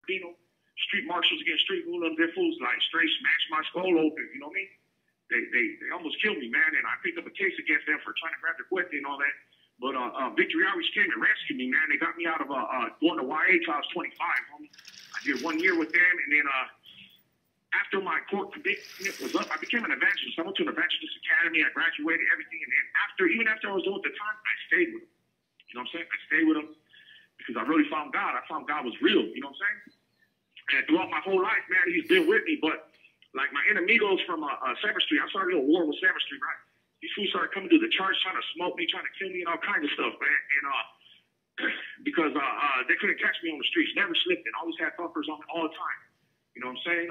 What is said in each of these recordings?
street marshals against street rulers, their fools like straight smashed my skull open, you know what I mean? They almost killed me, man, and I picked up a case against them for trying to grab their cuete and all that. But Victory Outreach came and rescued me, man. They got me out of going to YA till I was 25, homie. I did 1 year with them, and then after my court commitment was up, I became an evangelist. I went to an evangelist academy. I graduated, everything, and then even after I was done with the time, I stayed with them. You know what I'm saying? I stayed with them because I really found God. I found God was real. You know what I'm saying? And throughout my whole life, man, he's been with me. But like my enemigos from 7th Street, I started a war with 7th Street, right? These fools started coming to the church, trying to smoke me, trying to kill me, and all kinds of stuff, man. And because they couldn't catch me on the streets, never slipped, and always had thumpers on me all the time. You know what I'm saying?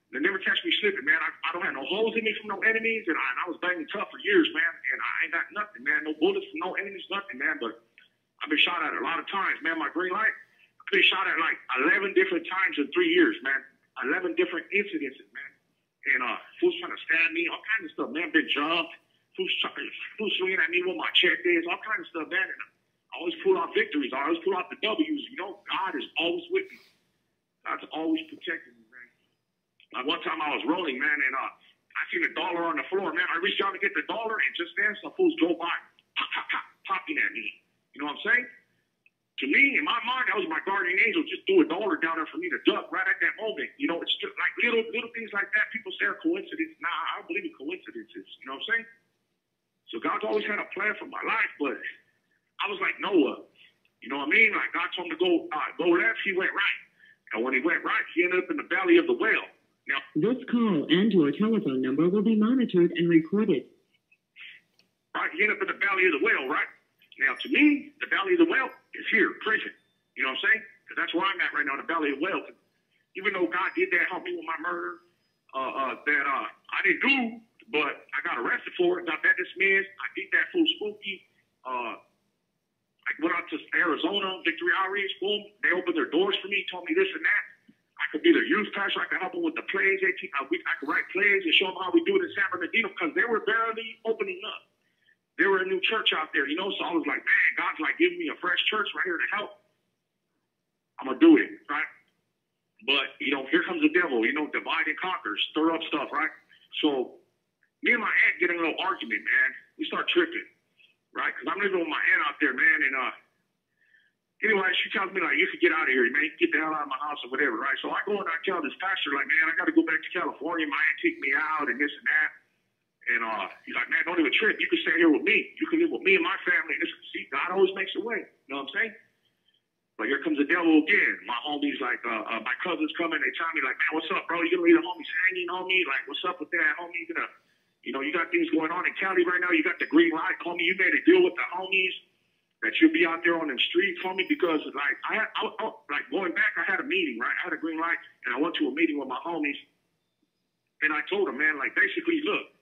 They never catch me slipping, man. I don't have no holes in me from no enemies, and I was banging tough for years, man. And I ain't got nothing, man. No bullets from no enemies, nothing, man. But I've been shot at a lot of times, man. My green light, I've been shot at like 11 different times in 3 years, man. 11 different incidences, man. And fools trying to stab me, all kinds of stuff, man. Been jumped. Fools swinging at me with my check days, all kinds of stuff, man. And I always pull out victories. I always pull out the W's. You know, God is always with me. God's always protecting me, man. Like one time I was rolling, man, and I seen a dollar on the floor, man. I reached out to get the dollar, and just then some fools drove by, pop, pop, pop, popping at me. You know what I'm saying? To me, in my mind, that was my guardian angel. Just threw a dollar down there for me to duck right at that moment. You know, it's just like little things like that. People say are coincidence. Nah, I don't believe in coincidences. You know what I'm saying? So God's always had a plan for my life, but I was like Noah. You know what I mean? Like God told him to go left, he went right. And when he went right, he ended up in the belly of the whale. Now, this call and your telephone number will be monitored and recorded. Right, he ended up in the belly of the whale, right? Now, to me, the belly of the whale is here, prison. You know what I'm saying? Because that's where I'm at right now, the belly of the whale. Even though God did that, help me with my murder, that I didn't do, but I got arrested for it, got that dismissed. I did that fool spooky. I went out to Arizona, Victory Outreach, boom. They opened their doors for me, told me this and that. I could be their youth pastor. I could help them with the plays. I could write plays and show them how we do it in San Bernardino because they were barely opening up. They were a new church out there, you know, so I was like, man, God's like giving me a fresh church right here to help. I'm going to do it, right? But, you know, here comes the devil, you know, divide and conquer, stir up stuff, right? So me and my aunt get in a little argument, man. We start tripping, right? Because I'm living with my aunt out there, man, and anyway, she tells me, like, you could get out of here, man. Get the hell out of my house or whatever, right? So I go and I tell this pastor, like, man, I got to go back to California. My aunt kicked me out and this and that. And he's like, man, don't even trip. You can stay here with me. You can live with me and my family. And see, God always makes a way. You know what I'm saying? But here comes the devil again. My homies, like, my cousins come in. They tell me, like, man, what's up, bro? You going to leave the homies hanging on me? Like, what's up with that, homie? You know, you got things going on in Cali right now. You got the green light, homie. You made a deal with the homies that you'll be out there on them streets, homie, because, like, like, going back, I had a meeting, right? I had a green light, and I went to a meeting with my homies, and I told them, man, like, basically, look,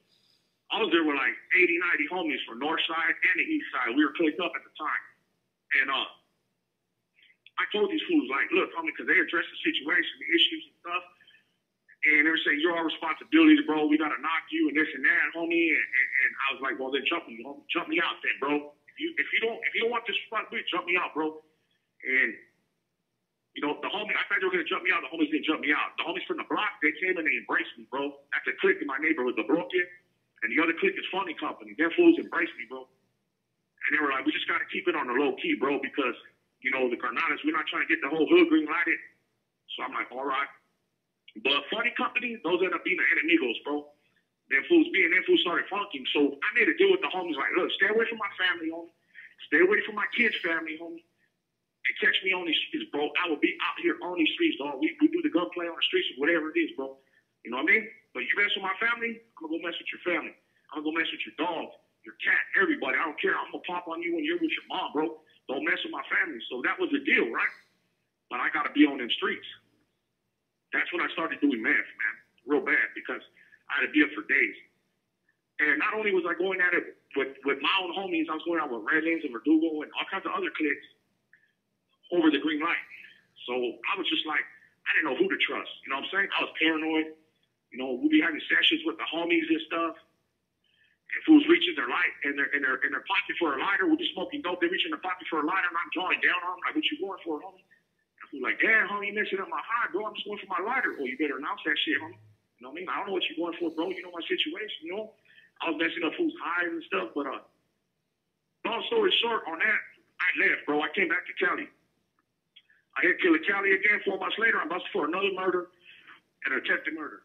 I was there with, like, 80, 90 homies from North Side and the East Side. We were clicked up at the time. And I told these fools, like, look, homie, because they addressed the situation, the issues and stuff, and they were saying, you're our responsibility, bro. We got to knock you and this and that, homie. And I was like, well, then jump me out then, bro. If you don't want this responsibility, jump me out, bro. And you know, the homie, I thought they were gonna jump me out. The homies didn't jump me out. The homies from the block, they came and they embraced me, bro. That's a clique in my neighborhood, the Broken, and the other clique is Funny Company. Their fools embraced me, bro. And they were like, we just gotta keep it on the low key, bro, because you know the Carnadas, we're not trying to get the whole hood green lighted. So I'm like, all right. But Funny Company, those end up being the enemigos, bro. Them fools started funking. So I made a deal with the homies, like, look, stay away from my family, homie. Stay away from my kids' family, homie. And catch me on these streets, bro. I will be out here on these streets, dog. We do the gunplay on the streets or whatever it is, bro. You know what I mean? But you mess with my family, I'm going to go mess with your family. I'm going to go mess with your dog, your cat, everybody. I don't care. I'm going to pop on you when you're with your mom, bro. Don't mess with my family. So that was the deal, right? But I got to be on them streets. That's when I started doing meth, man. Real bad, because I had to be up for days. And not only was I going at it with my own homies, I was going out with Redrum and Verdugo and all kinds of other cliques over the green light. So I was just like, I didn't know who to trust. You know what I'm saying? I was paranoid. You know, we'd be having sessions with the homies and stuff. And fools reaching their light in their pocket for a lighter. We'll be smoking dope. They reach in their pocket for a lighter, and I'm drawing down on them. Like, what you going for, homie? And He was like, damn, homie, you messing up my high, bro. I'm just going for my lighter. Oh, you better announce that shit, homie. You know what I mean? I don't know what you're going for, bro. You know my situation, you know? I was messing up food's highs and stuff, but long story short on that, I left, bro. I came back to Cali. I had killed Cali again 4 months later. I'm busted for another murder and attempted murder.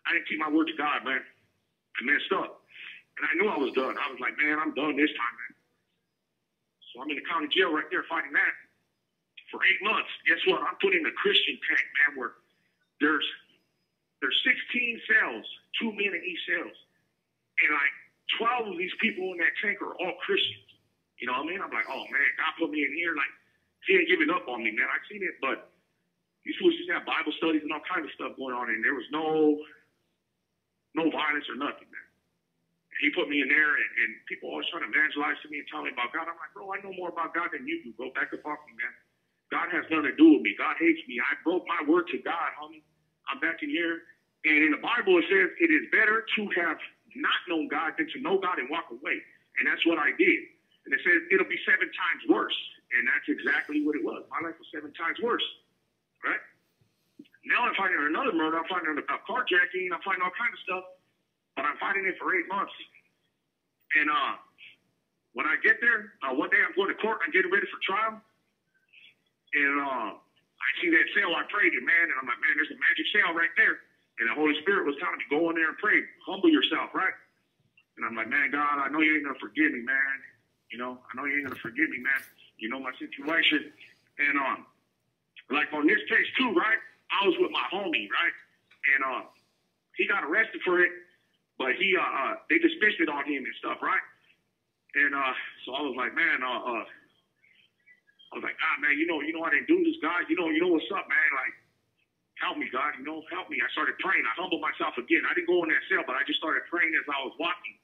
I didn't keep my word to God, man. I messed up. And I knew I was done. I was like, man, I'm done this time, man. So I'm in the county jail right there fighting that for 8 months. Guess what? I'm put in a Christian tank, man, where there's 16 cells, 2 men in each cell. And like 12 of these people in that tank are all Christians. You know what I mean? I'm like, oh man, God put me in here. Like, he ain't giving up on me, man. I've seen it, but these fools just have Bible studies and all kinds of stuff going on, and there was no violence or nothing, man. And he put me in there, and people always trying to evangelize to me and tell me about God. I'm like, bro, I know more about God than you do, bro. Back up off me, man. God has nothing to do with me. God hates me. I broke my word to God, homie. I'm back in here. And in the Bible, it says it is better to have not known God than to know God and walk away. And that's what I did. And it says it'll be 7 times worse. And that's exactly what it was. My life was 7 times worse. Right? Now I'm fighting another murder. I'm fighting a carjacking. I'm fighting all kinds of stuff. But I'm fighting it for 8 months. And when I get there, one day I'm going to court. I'm getting ready for trial. And I see that cell. I prayed it, man. And I'm like, man, there's a magic cell right there. And the Holy Spirit was telling me, go in there and pray. Humble yourself, right? And I'm like, man, God, I know you ain't going to forgive me, man. You know, I know you ain't going to forgive me, man. You know my situation. And like on this case too, right? I was with my homie, right? And he got arrested for it, but they dismissed it on him and stuff, right? And so I was like, man, I was like, God, man, you know I didn't do this, God. You know what's up, man? Like, help me, God. You know, help me. I started praying. I humbled myself again. I didn't go in that cell, but I just started praying as I was walking.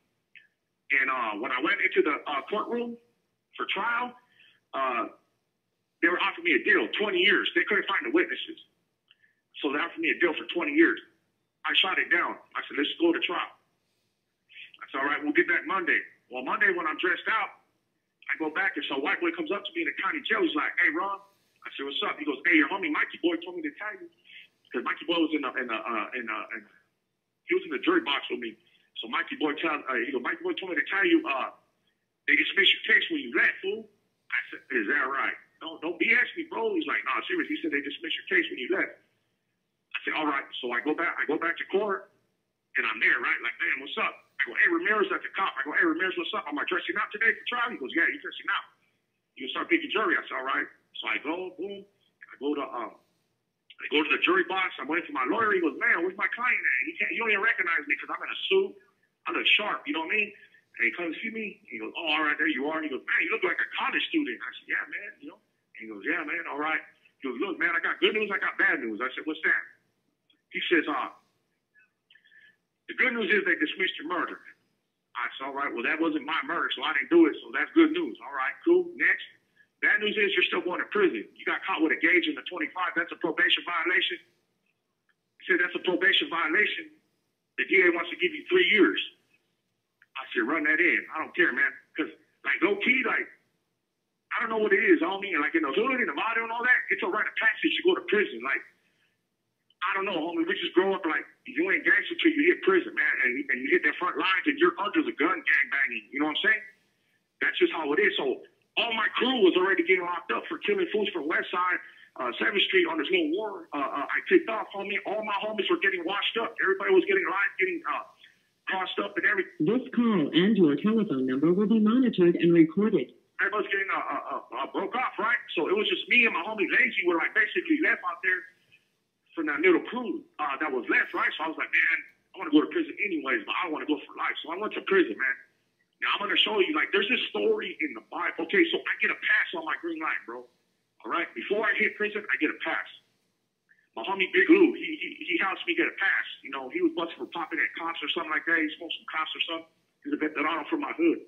And when I went into the courtroom for trial, they were offering me a deal, 20 years. They couldn't find the witnesses. So they offered me a deal for 20 years. I shot it down. I said, let's go to trial. I said, all right, we'll get back Monday. Well, Monday when I'm dressed out, I go back, and so white boy comes up to me in the county jail. He's like, hey, Ron. I said, what's up? He goes, hey, your homie Mikey boy told me to tell you. Because Mikey boy was he was in the jury box with me. So Mikey boy told me to tell you, they dismissed your case when you left, fool. I said, is that right? Don't BS me, bro. He's like, no, serious. He said they dismissed your case when you left. I said, all right. So I go back to court, and I'm there, right? Like, man, what's up? I go, hey, Ramirez, that's the cop. I go, hey, Ramirez, what's up? Am I dressing out today for trial? He goes, yeah, you're dressing out. You can start picking jury. I said, all right. So I go, boom. I go to the jury box. I'm waiting for my lawyer. He goes, man, where's my client at? You don't even recognize me because I'm in a suit. I'm a sharp, you know what I mean? And he comes to see me. He goes, oh, all right, there you are. He goes, man, you look like a college student. I said, yeah, man, you know. And he goes, yeah, man, all right. He goes, look, man, I got good news. I got bad news. I said, what's that? He says, the good news is they dismissed your murder. I said, all right, well, that wasn't my murder, so I didn't do it, so that's good news. All right, cool. Next. Bad news is you're still going to prison. You got caught with a gauge in the 25. That's a probation violation. He said, that's a probation violation. The DA wants to give you 3 years. I said, run that in. I don't care, man. Because, like, low-key, like, I don't know what it is, homie. And, like, in the hood, in the model and all that, it's a rite of passage to go to prison. Like, I don't know, homie. We just grow up like, you ain't gangster till you hit prison, man. And you hit that front lines and you're under the gun gang banging. You know what I'm saying? That's just how it is. So all my crew was already getting locked up for killing fools from West Side, 7th Street on this little war I kicked off, homie. All my homies were getting washed up. Everybody was getting crossed up and everything. This call and your telephone number will be monitored and recorded. Everybody's getting broke off, right? So it was just me and my homie Lazy were like basically left out there from that little crew that was left, right? So I was like, man, I want to go to prison anyways, but I don't want to go for life. So I went to prison, man. Now I'm going to show you, like, there's this story in the Bible. Okay, so I get a pass on my green light, bro. All right? Before I hit prison, I get a pass. My homie Big Lou, he helps me get a pass. You know, he was busted for popping at cops or something like that. He smoked some cops or something. He's a veterano from my hood.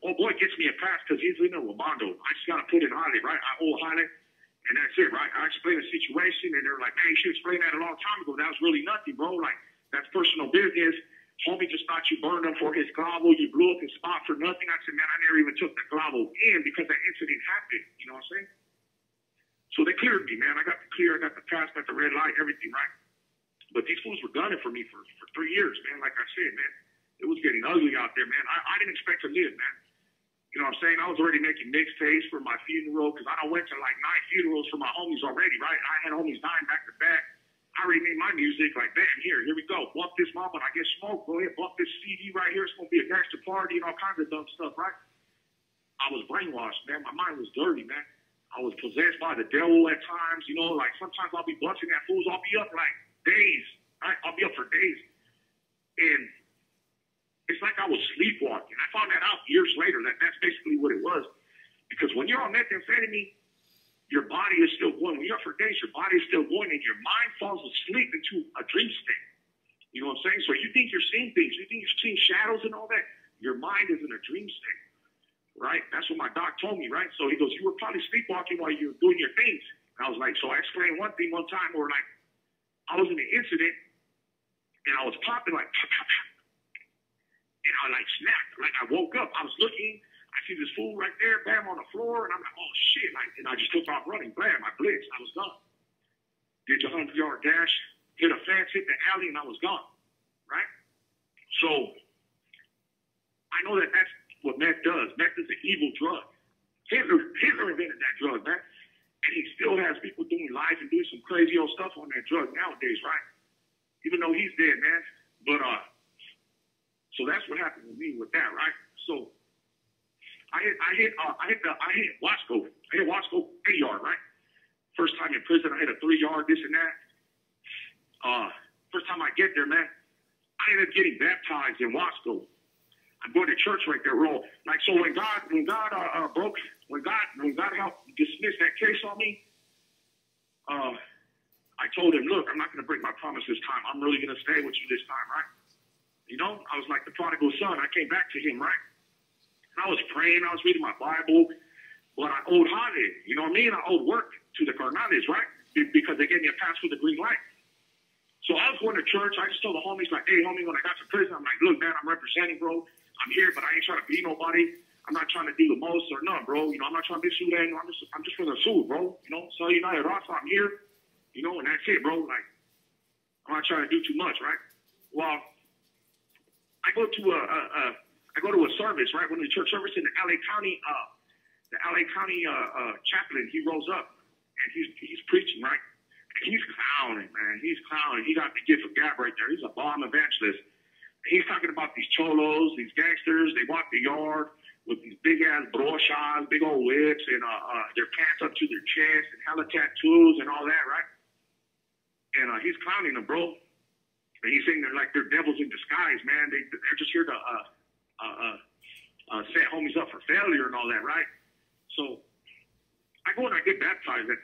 Oh, boy gets me a pass because he's in a Ramondo. I just got to put in Holly, right? I owe Holly. And that's it, right? I explained the situation, and they're like, man, you should explain that a long time ago. That was really nothing, bro. Like, that's personal business. Homie just thought you burned him for his glavo. You blew up his spot for nothing. I said, man, I never even took the glavo in because that incident happened. You know what I'm saying? So they cleared me, man. I got the clear, I got the pass, got the red light, everything, right? But these fools were gunning for me for 3 years, man. Like I said, man, it was getting ugly out there, man. I didn't expect to live, man. You know what I'm saying? I was already making mixtapes for my funeral because I done went to like 9 funerals for my homies already, right? I had homies dying back to back. I already made my music like, bam, here we go. Bump this mama and I get smoked. Go ahead, bump this CD right here. It's going to be a gangster party and all kinds of dumb stuff, right? I was brainwashed, man. My mind was dirty, man. I was possessed by the devil at times, you know, like sometimes I'll be busting at fools. I'll be up like days, right? I'll be up for days. And it's like I was sleepwalking. I found that out years later that that's basically what it was. Because when you're on methamphetamine, your body is still going. When you're up for days, your body is still going and your mind falls asleep into a dream state. You know what I'm saying? So you think you're seeing things. You think you're seeing shadows and all that. Your mind is in a dream state. Right? That's what my doc told me, right? So he goes, you were probably sleepwalking while you were doing your things. And I was like, so I explained one thing one time where like, I was in an incident and I was popping like, pop, pop, pop. And I like snapped. Like I woke up, I was looking, I see this fool right there, bam, on the floor. And I'm like, oh shit. Like, and I just took off running, bam, I blitzed, I was gone. Did the 100-yard dash, hit a fence, hit the alley, and I was gone. Right? So I know that that's what meth does. Meth is an evil drug. Hitler invented that drug, man. And he still has people doing live and doing some crazy old stuff on that drug nowadays, right? Even though he's dead, man. But so that's what happened with me with that, right? So I hit Wasco. I hit Wasco 8-yard, right? First time in prison, I hit a 3-yard, this and that. First time I get there, man, I ended up getting baptized in Wasco. I'm going to church right there, bro. Like, so when God helped dismiss that case on me, I told him, look, I'm not going to break my promise this time. I'm really going to stay with you this time, right? You know, I was like the prodigal son. I came back to him, right? And I was praying. I was reading my Bible. But I owed Hale, you know what I mean? I owed work to the Carnales, right? Because they gave me a pass with the green light. So I was going to church. I just told the homies, like, hey, homie, when I got to prison, I'm like, look, man, I'm representing, bro. I'm here, but I ain't trying to be nobody. I'm not trying to do the most or none, bro. You know, I'm not trying to be Sudan. I'm just for the Sud, bro. You know, so United Rasa, I'm here. You know, and that's it, bro. Like, I'm not trying to do too much, right? Well, I go to a service, right? When the church service in the LA County chaplain, he rose up and he's preaching, right? And he's clowning, man. He's clowning. He got the gift of gab right there. He's a bomb evangelist. He's talking about these cholos, these gangsters. They walk the yard with these big-ass brochas, big old whips, and their pants up to their chest, and hella tattoos and all that, right? And he's clowning them, bro. And he's saying they're like they're devils in disguise, man. They're just here to set homies up for failure and all that, right? So I go and I get baptized at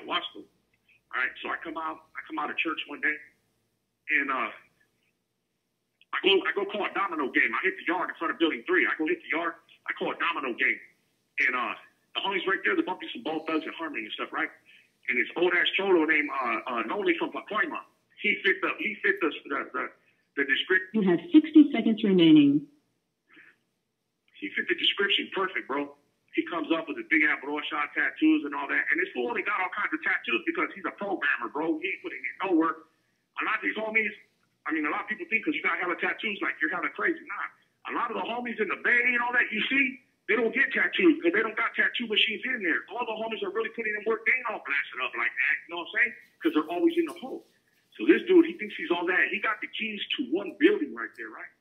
Wasco, all right? So I come out of church one day, and I go call a domino game. I hit the yard in front of Building 3. I go hit the yard. I call a domino game. And the homies right there, they're bumping some Bone Thugs and Harmony and stuff, right? And this old-ass cholo named Noli from Pacoima, he fit the description. You have 60 seconds remaining. He fit the description perfect, bro. He comes up with his big-ass broad-shot tattoos and all that. And this fool only got all kinds of tattoos because he's a programmer, bro. He ain't putting in no work. A lot of these homies, I mean, a lot of people think because you got hella tattoos, like you're hella crazy. Nah. A lot of the homies in the Bay and all that you see, they don't get tattoos because they don't got tattoo machines in there. All the homies are really putting in work. They ain't all blasted up like that. You know what I'm saying? Because they're always in the hole. So this dude, he thinks he's all that. He got the keys to one building right there, right?